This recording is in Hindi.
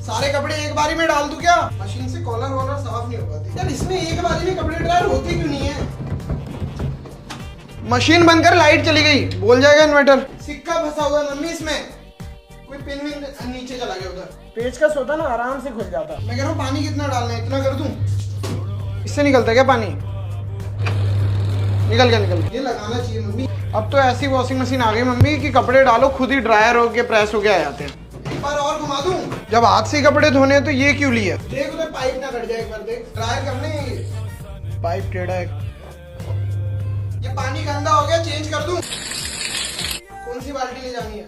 सारे कपड़े एक बारी में डाल दूं क्या? मशीन से कॉलर वॉलर साफ नहीं हो पाती यार। इसमें एक बारी में कपड़े ड्रायर होते क्यों नहीं है? मशीन बंद कर, लाइट चली गई, बोल जाएगा इन्वर्टर। सिक्का फंसा हुआ है मम्मी इसमें, कोई पिन विन नीचे चला गया उधर। पेचकस होता ना आराम से खुल जाता। मैं कह रहा हूँ पानी कितना डालना है, इतना कर दूं? इससे निकलता है क्या पानी? निकल गया निकल गया। ये लगाना चाहिए मम्मी। अब तो ऐसी वॉशिंग मशीन आ गई मम्मी कि कपड़े डालो खुद ही ड्रायर होके प्रेस होके आ जाते हैं। एक बार और घुमा दूं? जब हाथ से ही कपड़े धोने हैं तो ये क्यों लिया? देख उधर पाइप ना कट जाए, एक बार देख। ड्रायर करने हैं, पाइप टेढ़ा है। ये पानी गंदा हो गया, चेंज कर दूं? कौन सी बाल्टी ले जानी है?